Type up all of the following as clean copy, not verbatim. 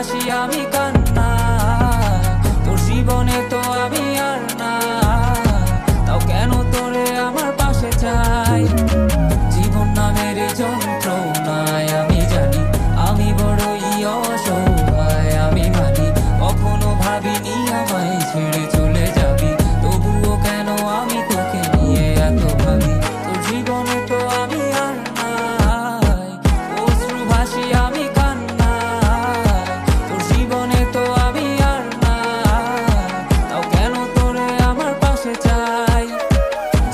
ভাসি আমি কান্না, তোর জীবনে তো আমি আর না, তাও কেন তোরে আমার পাশে চাই। জীবন নামের যন্ত্রণায় আমি জানি আমি বড়ই অসহায়, আমি মানি কখনো ভাবিনি আমায় ছেড়ে চলে যাবি, তবুও কেন আমি তোকে নিয়ে এত ভাবি। তোর জীবনে তো আমি আর নাই, অশ্রু ভাসি আমি কান্না, তোর জীবনে তো আমি আর নাই, তাও কেন তোরে আমার পাশে চাই।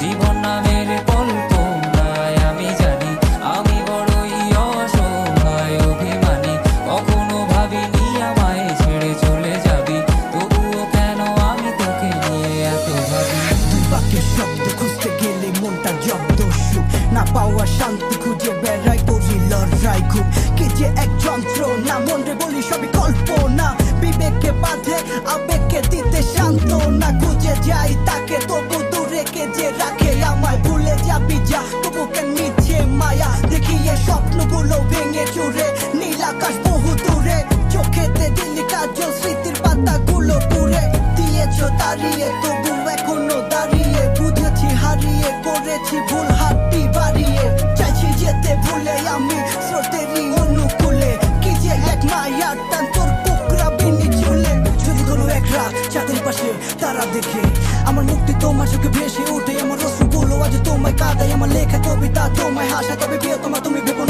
জীবন নামের কল্পনায় আমি জানি আমি বড়ই অসহায়, অভিমানী কখনো ভাবিনি আমায় ছেড়ে চলে যাবি, তবুও কেন আমি তোকে নিয়ে এত ভাবি। দুই বাক্যের শব্দ খুঁজতে গেলে মনটা জব্দ, সুখ না পাওয়া শান্তি খুঁজে বেড়াই, করি লড়াই খুব কি যে এক যন্ত্রণা, মন রে বলি সবই কল্পনা, বিবেককে বাঁধে আবেগকে দিতে সান্ত্বনা, খুঁজে যাই তাকে তবু দূরে কে যে রাখে আমায়, ভুলে যাবি যা তবু কেন মিছে মায়া, দেখিয়ে স্বপ্নগুলো ভেঙে চুরে, নীল আকাশ বহু দূরে, চোখেতে দিলি কাজল স্মৃতির পাতাগুলো পুড়ে দিয়েছ দাঁড়িয়ে, তবু এখনো দাঁড়িয়ে, বুঝেছি হারিয়ে করেছি ভুল, হাতটি বাড়িয়ে চাইছি যেতে ভুলে আমি স্রোতেরই অনুকূলে, কি যে এক মায়ার টান তোর কোকড়া বিনি চুলে। যদি কোনো এক রাত চাঁদের পাশে তারা দেখে আমার মুক্তি তোমার চোখে ভেসে ওঠে, আমার অশ্রুগুলো আজ তোমায় কাঁদায়, আমার লেখা কবিতা তোমায় হাসা, তবে প্রিয় তোমার তুমি ভেবো